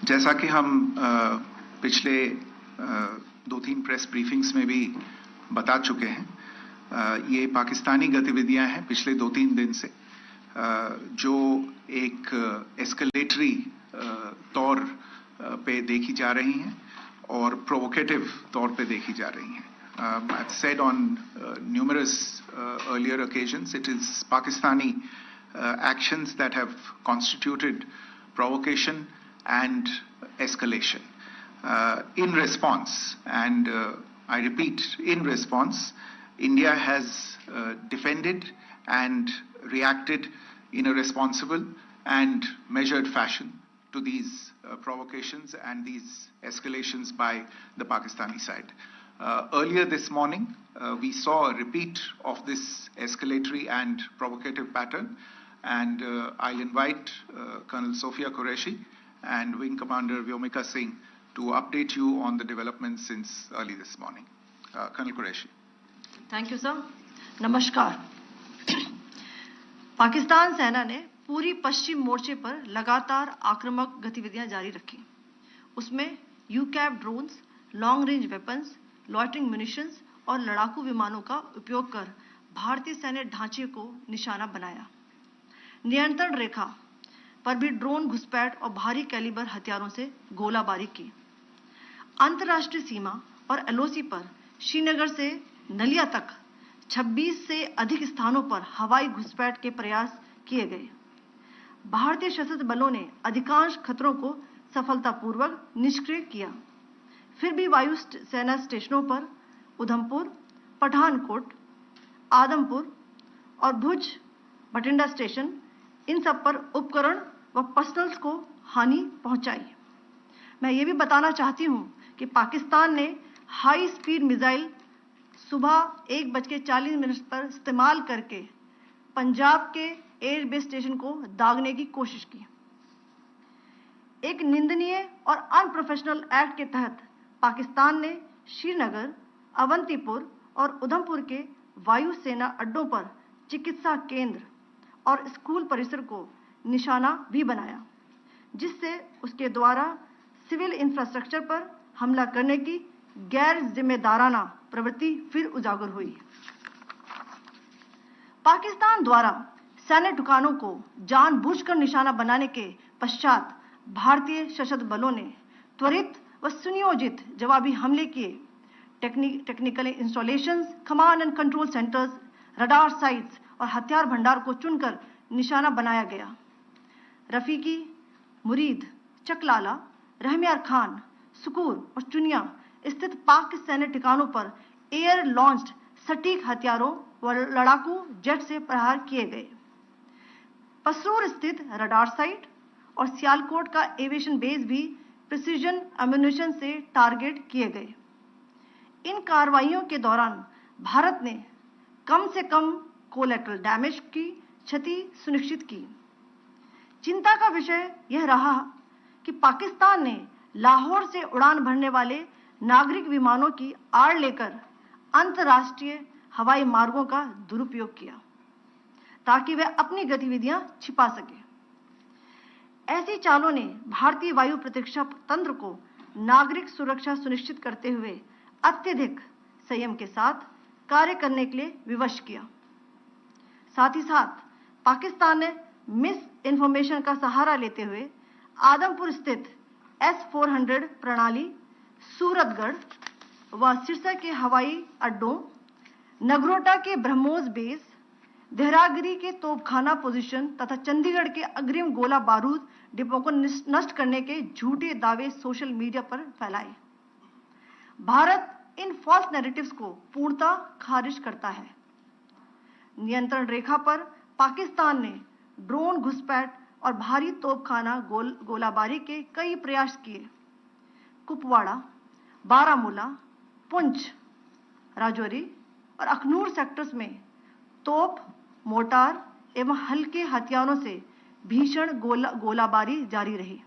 जैसा कि हम पिछले 2-3 प्रेस ब्रीफिंग्स में भी बता चुके हैं, ये पाकिस्तानी गतिविधियां हैं पिछले 2-3 दिन से, जो एक एस्केलेटरी तौर पे देखी जा रही हैं और प्रोवोकेटिव तौर पे देखी जा रही हैं. I've said on numerous earlier occasions, it is Pakistani actions that have constituted provocation and escalation. In response, and I repeat, in response, India has defended and reacted in a responsible and measured fashion to these provocations and these escalations by the Pakistani side. Earlier this morning, we saw a repeat of this escalatory and provocative pattern, and I'll invite Colonel Sophia Qureshi and Wing Commander Vyomika Singh to update you on the developments since early this morning. Colonel Qureshi. Thank you, sir. नमस्कार. पाकिस्तान सेना ने पूरी पश्चिम मोर्चे पर लगातार आक्रामक गतिविधियां जारी रखी. उसमें यूकैप drones, long range weapons, loitering munitions और लड़ाकू विमानों का उपयोग कर भारतीय सैन्य ढांचे को निशाना बनाया. नियंत्रण रेखा पर भी ड्रोन घुसपैठ और भारी कैलिबर हथियारों से गोलाबारी की. अंतर्राष्ट्रीय सीमा और एलओसी पर श्रीनगर से नलिया तक 26 से अधिक स्थानों पर हवाई घुसपैठ के प्रयास किए गए. भारतीय सशस्त्र बलों ने अधिकांश खतरों को सफलतापूर्वक निष्क्रिय किया. फिर भी वायु सेना स्टेशनों पर उधमपुर, पठानकोट, आदमपुर और भुज बठिंडा स्टेशन, इन सब पर उपकरण व पर्सनल्स को हानि पहुंचाई. मैं ये भी बताना चाहती हूं कि पाकिस्तान ने हाई स्पीड मिसाइल सुबह 1:40 पर इस्तेमाल करके पंजाब के एयरबेस स्टेशन को दागने की कोशिश की. एक निंदनीय और अनप्रोफेशनल एक्ट के तहत पाकिस्तान ने श्रीनगर, अवंतीपुर और उधमपुर के वायु सेना अड्डों पर चिकित्सा केंद्र और स्कूल परिसर को निशाना भी बनाया, जिससे उसके द्वारा सिविल इंफ्रास्ट्रक्चर पर हमला करने की गैर जिम्मेदाराना प्रवृत्ति फिर उजागर हुई. पाकिस्तान द्वारा सैन्य ठिकानों को जानबूझकर निशाना बनाने के पश्चात भारतीय सशस्त्र बलों ने त्वरित व सुनियोजित जवाबी हमले किए. Technical installations, command and control centres, radar sites और हथियार भंडार को चुनकर निशाना बनाया गया. रफीकी, मुरीद, चकलाला, रहमियार खान, सुकूर और चुनिया स्थित पाक सैन्य ठिकानों पर एयर लॉन्च्ड सटीक हथियारों व लड़ाकू जेट से प्रहार किए गए. पसरूर स्थित रडार साइट और सियालकोट का एविएशन बेस भी प्रिसीजन एम्यूनिशन से टारगेट किए गए. इन कार्रवाइयों के दौरान भारत ने कम से कम कोलैटरल डैमेज की क्षति सुनिश्चित की. चिंता का विषय यह रहा कि पाकिस्तान ने लाहौर से उड़ान भरने वाले नागरिक विमानों की आड़ लेकर अंतर्राष्ट्रीय हवाई मार्गों का दुरुपयोग किया ताकि वह अपनी गतिविधियां छिपा सके. ऐसी चालों ने भारतीय वायु प्रतिरक्षा तंत्र को नागरिक सुरक्षा सुनिश्चित करते हुए अत्यधिक संयम के साथ कार्य करने के लिए विवश किया. साथ ही साथ पाकिस्तान ने मिस इन्फॉर्मेशन का सहारा लेते हुए आदमपुर स्थित S-400 प्रणाली, सूरतगढ़ व सिरसा के हवाई अड्डों, नगरोटा के ब्रह्मोस बेस, देहरागिरी के तोपखाना पोजीशन तथा चंडीगढ़ के अग्रिम गोला बारूद डिपो को नष्ट करने के झूठे दावे सोशल मीडिया पर फैलाए. भारत इन फॉल्स नैरेटिव्स को पूर्णतः खारिज करता है. नियंत्रण रेखा पर पाकिस्तान ने ड्रोन घुसपैठ और भारी तोपखाना गोलाबारी के कई प्रयास किए. कुपवाड़ा, बारामूला, पुंछ, राजौरी और अखनूर सेक्टर्स में तोप, मोर्टार एवं हल्के हथियारों से भीषण गोलाबारी जारी रही.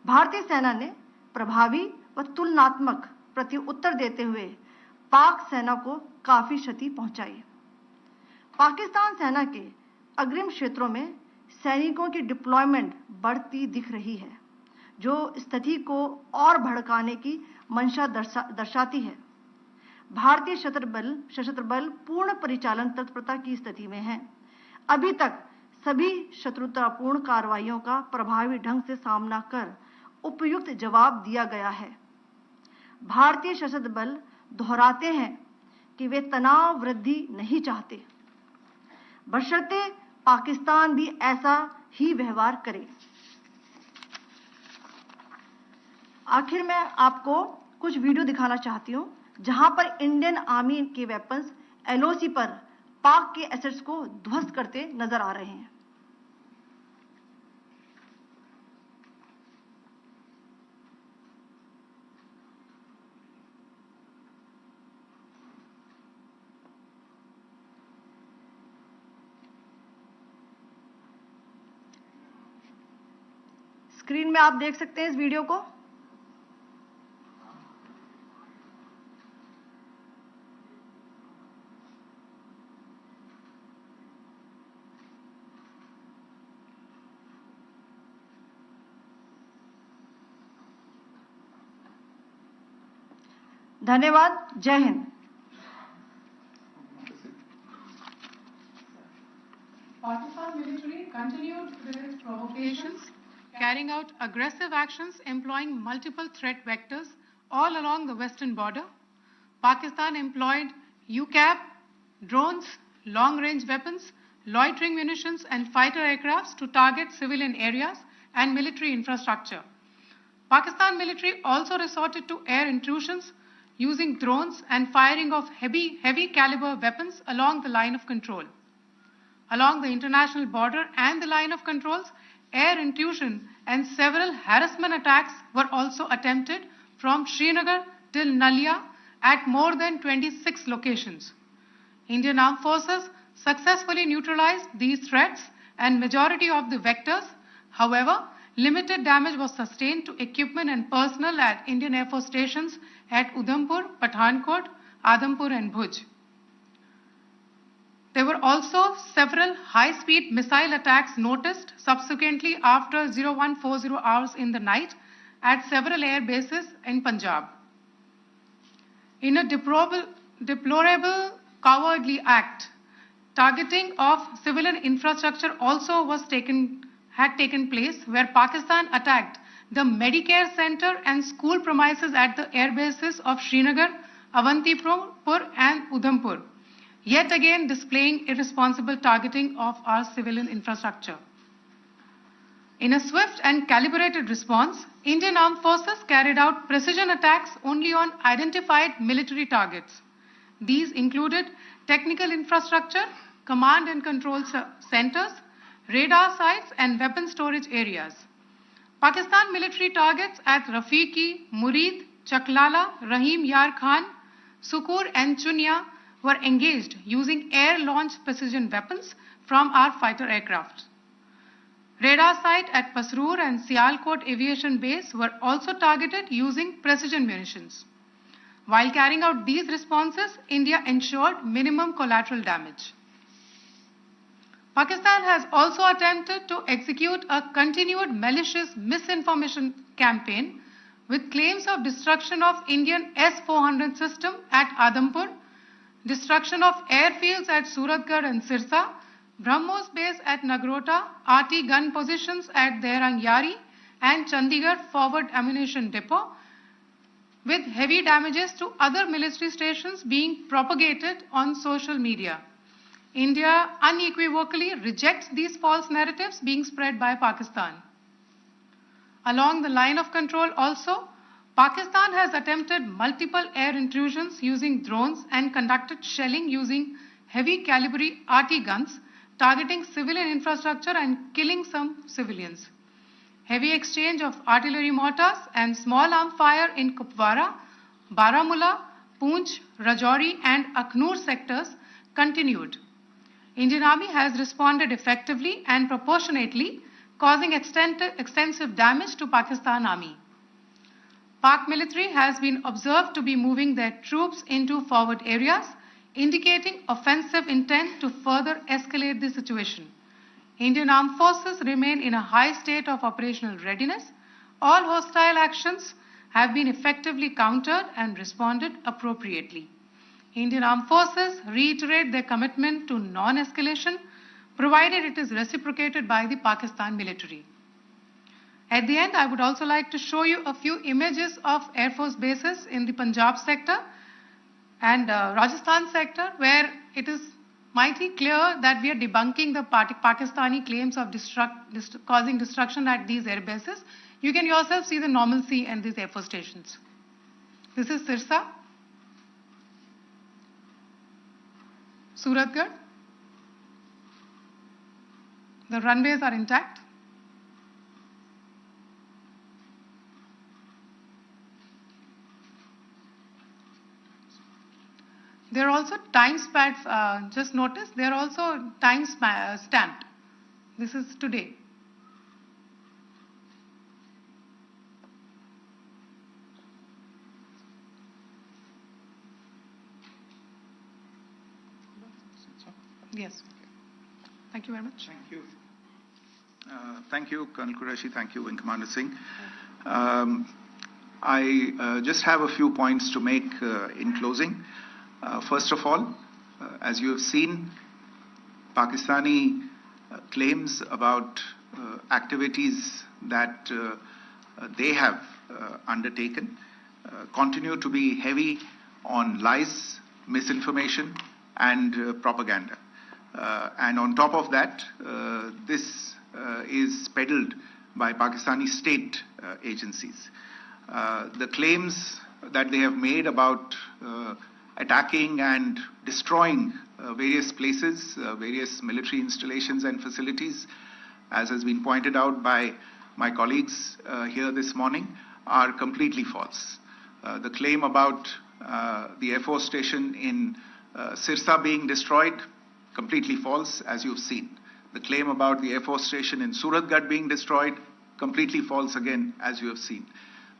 भारतीय सेना ने प्रभावी व तुलनात्मक प्रत्युत्तर देते हुए पाक सेना को काफी क्षति पहुंचाई. पाकिस्तान सेना के अग्रिम क्षेत्रों में सैनिकों की डिप्लॉयमेंट बढ़ती दिख रही है, जो स्थिति को और भड़काने की मंशा दर्शाती है। भारतीय सशस्त्र बल पूर्ण परिचालन तत्परता की स्थिति में है। अभी तक सभी शत्रुतापूर्ण कार्रवाइयों का प्रभावी ढंग से सामना कर उपयुक्त जवाब दिया गया है। भारतीय सशस्त्र बल दोहराते हैं कि वे तनाव वृद्धि नहीं चाहते, बशर्ते पाकिस्तान भी ऐसा ही व्यवहार करे। आखिर में आपको कुछ वीडियो दिखाना चाहती हूं, जहां पर इंडियन आर्मी के वेपन्स एलओसी पर पाक के एसेट्स को ध्वस्त करते नजर आ रहे हैं। स्क्रीन में आप देख सकते हैं इस वीडियो को। धन्यवाद। जय Hind. Pakistan military continued with its provocations, carrying out aggressive actions employing multiple threat vectors all along the western border. Pakistan employed UCAV, drones, long-range weapons, loitering munitions and fighter aircrafts to target civilian areas and military infrastructure. Pakistan military also resorted to air intrusions using drones and firing of heavy caliber weapons along the line of control. Along the international border and the line of controls, air intrusion and several harassment attacks were also attempted from Srinagar till Nalia at more than 26 locations. Indian Armed Forces successfully neutralized these threats and majority of the vectors. However, limited damage was sustained to equipment and personnel at Indian Air Force stations at Udhampur, Pathankot, Adampur and Bhuj. There were also several high-speed missile attacks noticed subsequently after 0140 hours in the night at several air bases in Punjab. In a deplorable cowardly act, targeting of civilian infrastructure also had taken place, where Pakistan attacked the Medicare center and school premises at the air bases of Srinagar, Avantipur and Udhampur, yet again displaying irresponsible targeting of our civilian infrastructure. In a swift and calibrated response, Indian Armed Forces carried out precision attacks only on identified military targets. These included technical infrastructure, command and control centers, radar sites and weapon storage areas. Pakistan military targets at Rafiqi, Murid, Chaklala, Rahim Yar Khan, Sukur and Chunya were engaged using air-launched precision weapons from our fighter aircraft. Radar site at Pasroor and Sialkot Aviation Base were also targeted using precision munitions. While carrying out these responses, India ensured minimum collateral damage. Pakistan has also attempted to execute a continued malicious misinformation campaign with claims of destruction of Indian S-400 system at Adampur, destruction of airfields at Suratgarh and Sirsa, BrahMos base at Nagrota, RT gun positions at Derang Yari and Chandigarh forward ammunition depot, with heavy damages to other military stations being propagated on social media. India unequivocally rejects these false narratives being spread by Pakistan. Along the line of control also, Pakistan has attempted multiple air intrusions using drones and conducted shelling using heavy caliber RT guns, targeting civilian infrastructure and killing some civilians. Heavy exchange of artillery mortars and small arm fire in Kupwara, Baramulla, Poonch, Rajouri and Akhnur sectors continued. Indian Army has responded effectively and proportionately, causing extensive damage to Pakistan Army. Pak military has been observed to be moving their troops into forward areas, indicating offensive intent to further escalate the situation. Indian Armed Forces remain in a high state of operational readiness. all hostile actions have been effectively countered and responded appropriately. Indian Armed Forces reiterate their commitment to non-escalation, provided it is reciprocated by the Pakistan military. At the end, I would also like to show you a few images of Air Force bases in the Punjab sector and Rajasthan sector, where it is mighty clear that we are debunking the Pakistani claims of causing destruction at these air bases. You can yourself see the normalcy in these Air Force stations. This is Sirsa, Suratgarh. The runways are intact. There are also time pads, just notice, they are also time stamped. This is today. Yes. Thank you very much. Thank you. Thank you, Colonel Qureshi. Thank you, Wing Commander Singh. I just have a few points to make in closing. First of all, as you have seen, Pakistani claims about activities that they have undertaken continue to be heavy on lies, misinformation, and propaganda. And on top of that, this is peddled by Pakistani state agencies. The claims that they have made about attacking and destroying various places, various military installations and facilities, as has been pointed out by my colleagues here this morning, are completely false. The claim about the Air Force station in Sirsa being destroyed, completely false, as you've seen. The claim about the Air Force station in Suratgarh being destroyed, completely false again, as you have seen.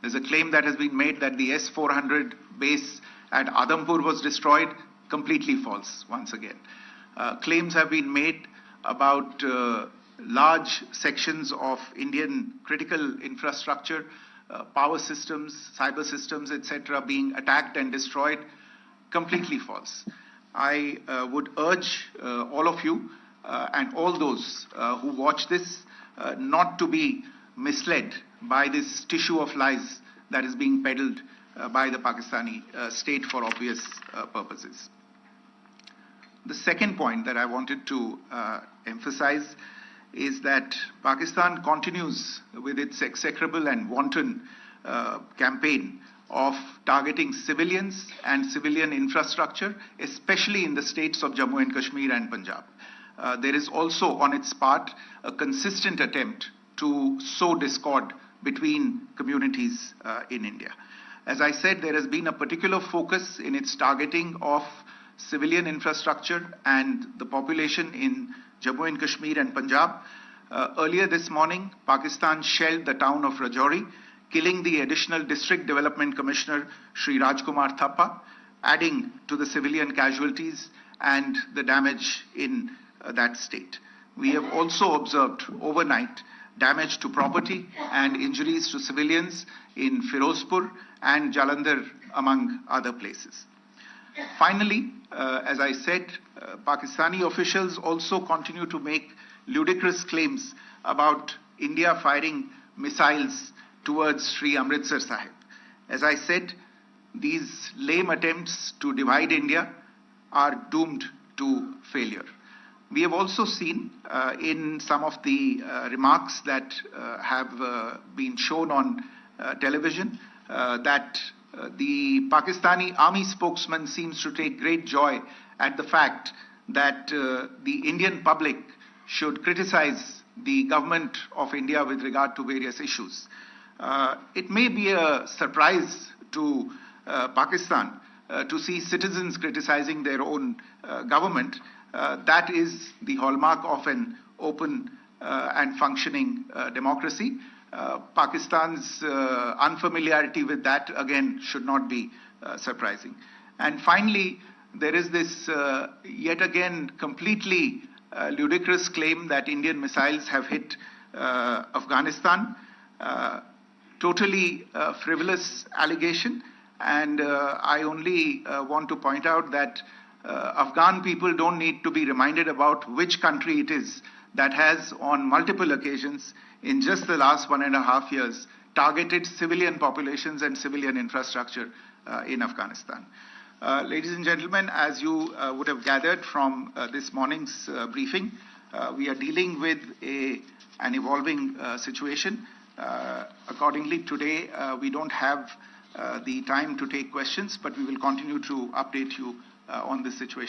There's a claim that has been made that the S-400 base at Adampur was destroyed, completely false, once again. Claims have been made about large sections of Indian critical infrastructure, power systems, cyber systems, etc., being attacked and destroyed, completely false. I would urge all of you and all those who watch this not to be misled by this tissue of lies that is being peddled by the Pakistani state for obvious purposes. The second point that I wanted to emphasize is that Pakistan continues with its execrable and wanton campaign of targeting civilians and civilian infrastructure, especially in the states of Jammu and Kashmir and Punjab. There is also on its part a consistent attempt to sow discord between communities in India. As I said, there has been a particular focus in its targeting of civilian infrastructure and the population in Jammu and Kashmir and Punjab. Earlier this morning, Pakistan shelled the town of Rajouri, killing the additional District Development Commissioner, Shri Rajkumar Thappa, adding to the civilian casualties and the damage in that state. We have also observed overnight damage to property and injuries to civilians in Firozpur and Jalandhar, among other places. Finally, as I said, Pakistani officials also continue to make ludicrous claims about India firing missiles towards Sri Amritsar Sahib. As I said, these lame attempts to divide India are doomed to failure. We have also seen in some of the remarks that have been shown on television that the Pakistani army spokesman seems to take great joy at the fact that the Indian public should criticize the government of India with regard to various issues. It may be a surprise to Pakistan to see citizens criticizing their own government. That is the hallmark of an open and functioning democracy. Pakistan's unfamiliarity with that, again, should not be surprising. And finally, there is this yet again completely ludicrous claim that Indian missiles have hit Afghanistan. totally frivolous allegation. And I only want to point out that Afghan people don't need to be reminded about which country it is that has on multiple occasions in just the last 1.5 years targeted civilian populations and civilian infrastructure in Afghanistan. Ladies and gentlemen, as you would have gathered from this morning's briefing, we are dealing with an evolving situation. Accordingly, today we don't have the time to take questions, but we will continue to update you on this situation.